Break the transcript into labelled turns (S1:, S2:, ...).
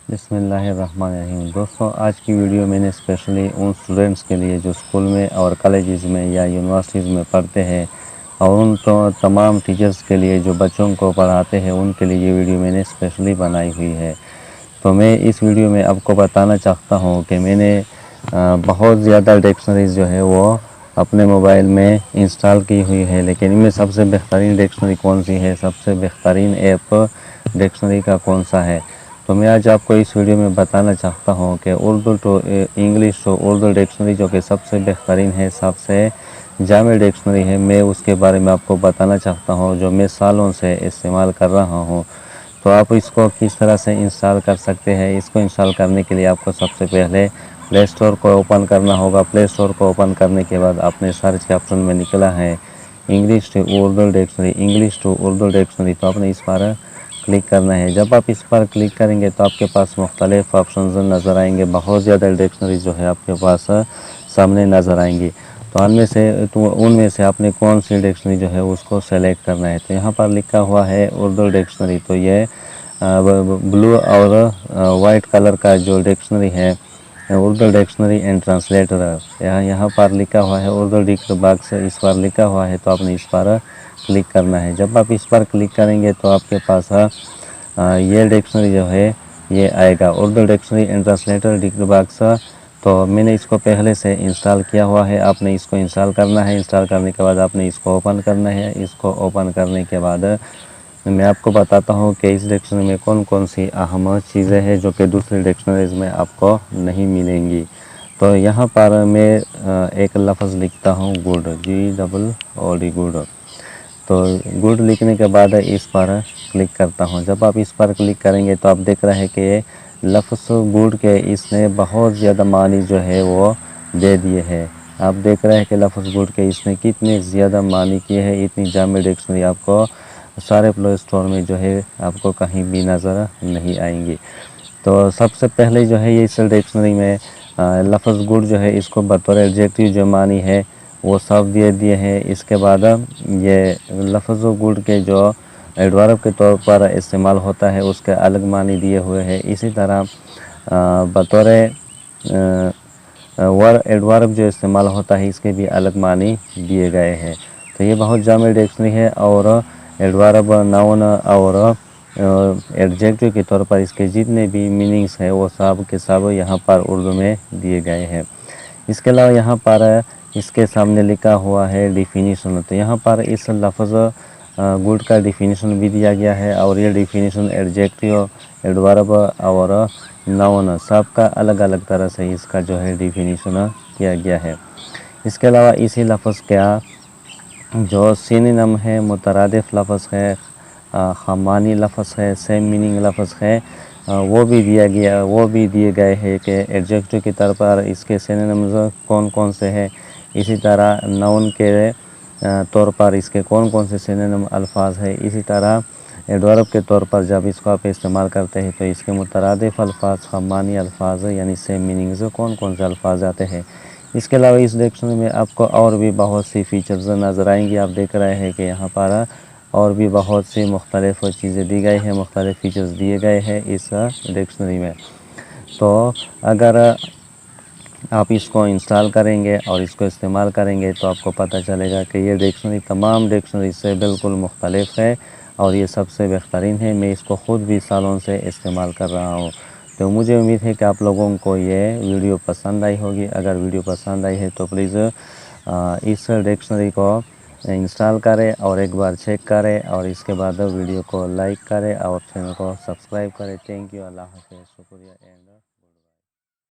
S1: बिस्मिल्लाहिर्रहमानिर्रहीम। दोस्तों, आज की वीडियो मैंने स्पेशली उन स्टूडेंट्स के लिए जो स्कूल में और कॉलेजेस में या यूनिवर्सिटीज़ में पढ़ते हैं और उन तो तमाम टीचर्स के लिए जो बच्चों को पढ़ाते हैं उनके लिए ये वीडियो मैंने स्पेशली बनाई हुई है। तो मैं इस वीडियो में आपको बताना चाहता हूँ कि मैंने बहुत ज़्यादा डिक्शनरीज़ जो है वो अपने मोबाइल में इंस्टॉल की हुई है, लेकिन इनमें सबसे बेहतरीन डिक्शनरी कौन सी है, सबसे बेहतरीन ऐप डिक्शनरी का कौन सा है। तो मैं आज आपको इस वीडियो में बताना चाहता हूँ कि Urdu to English to Urdu dictionary जो कि सबसे बेहतरीन है, सबसे जामिल डिक्शनरी है, मैं उसके बारे में आपको बताना चाहता हूँ, जो मैं सालों से इस्तेमाल कर रहा हूँ। तो आप इसको किस तरह से इंस्टॉल कर सकते हैं। इसको इंस्टॉल करने के लिए आपको सबसे पहले प्ले स्टोर को ओपन करना होगा। प्ले स्टोर को ओपन करने के बाद आपने सर्च के ऑप्शन में निकला है English to Urdu dictionary, English to Urdu dictionary, तो आपने इस पर क्लिक करना है। जब आप इस पर क्लिक करेंगे तो आपके पास मुख्तलिफ ऑप्शन नज़र आएंगे, बहुत ज़्यादा डिक्शनरी जो है आपके पास सामने नज़र आएंगी। तो उनमें से आपने कौन सी डिक्शनरी जो है उसको सेलेक्ट करना है। तो यहाँ पर लिखा हुआ है उर्दू डिक्शनरी, तो ये ब्लू और वाइट कलर का जो डिक्शनरी है उर्दू डिक्शनरी एंड ट्रांसलेटर, यहाँ पर लिखा हुआ है उर्दू डिक्शनरी बॉक्स, इस पर लिखा हुआ है, तो आपने इस पर क्लिक करना है। जब आप इस पर क्लिक करेंगे तो आपके पास ये डिक्शनरी जो है ये आएगा, Urdu dictionary and translator dictionary box. तो मैंने इसको पहले से इंस्टॉल किया हुआ है, आपने इसको इंस्टॉल करना है। इंस्टॉल करने के बाद आपने इसको ओपन करना है। इसको ओपन करने के बाद मैं आपको बताता हूँ कि इस डिक्शनरी में कौन कौन सी अहम चीज़ें हैं जो कि दूसरी डिक्शनरीज में आपको नहीं मिलेंगी। तो यहाँ पर मैं एक लफ्ज़ लिखता हूँ गुड, GOOD, गुड। तो गुड लिखने के बाद इस पर क्लिक करता हूँ। जब आप इस पर क्लिक करेंगे तो आप देख रहे हैं कि लफ्ज़ गुड के इसने बहुत ज़्यादा मानी जो है वो दे दिए हैं। आप देख रहे हैं कि लफ्ज़ गुड के इसने कितने ज़्यादा मानी किए हैं। इतनी जामे डिक्शनरी आपको सारे प्ले स्टोर में जो है आपको कहीं भी नज़र नहीं आएंगी। तो सबसे पहले जो है ये इस डिक्शनरी में लफ्ज़ गुड जो है इसको बतौर एडजेक्टिव जो मानी है वो सब दे दिए हैं। इसके बाद ये लफ्ज़ गुड के जो एडवर्ब के तौर पर इस्तेमाल होता है उसके अलग मानी दिए हुए हैं। इसी तरह बतौर एडवर्ब जो इस्तेमाल होता है इसके भी अलग मानी दिए गए हैं। तो ये बहुत जामे डिक्शनरी है और एडवर्ब, नाउन और एडजेक्टिव के तौर पर इसके जितने भी मीनिंग्स हैं वो सब के सब यहाँ पर उर्दू में दिए गए हैं। इसके अलावा यहाँ पर इसके सामने लिखा हुआ है डिफिनीशन। तो यहाँ पर इस लफ्ज़ गुड का डिफिनीशन भी दिया गया है और ये डिफिनीशन एडजेक्टिव, एडवर्ब और नाउन सब का अलग अलग तरह से इसका जो है डिफिनीशन किया गया है। इसके अलावा इसी लफ्ज़ का जो सिनोनिम है, मुतरादिफ लफ्ज़ है, खमानी लफ्ज़ है, सेम मीनिंग लफ्ज़ है, वो भी दिए गए हैं कि एडजेक्टिव की तरफ पर इसके सिनोनिम्स कौन कौन से हैं। इसी तरह नाउन के तौर पर इसके कौन कौन से सिनोनिम अल्फाज है। इसी तरह एडवर्ब के तौर पर जब इसको आप इस्तेमाल करते हैं तो इसके मुतरादिफ अल्फाज, खमानी अल्फाज यानी सेम मीनिंग्स कौन कौन से अल्फाज आते हैं। इसके अलावा इस डिक्शनरी में आपको और भी बहुत सी फ़ीचर्स नज़र आएंगी। आप देख रहे हैं कि यहाँ पर और भी बहुत सी मुख्तलिफ़ चीज़ें दी गई हैं, मुख्तलिफ़ फ़ीचर्स दिए गए हैं इस डिक्शनरी में। तो अगर आप इसको इंस्टॉल करेंगे और इसको इस्तेमाल करेंगे तो आपको पता चलेगा कि ये डिक्शनरी तमाम डिक्शनरी से बिल्कुल मुख्तलिफ़ है और ये सबसे बेहतरीन है। मैं इसको ख़ुद भी सालों से इस्तेमाल कर रहा हूँ। तो मुझे उम्मीद है कि आप लोगों को ये वीडियो पसंद आई होगी। अगर वीडियो पसंद आई है तो प्लीज़ इस डिक्शनरी को इंस्टॉल करें और एक बार चेक करें और इसके बाद वीडियो को लाइक करें और चैनल को सब्सक्राइब करें। थैंक यू, अल्लाह हाफ़िज़, शुक्रिया एंड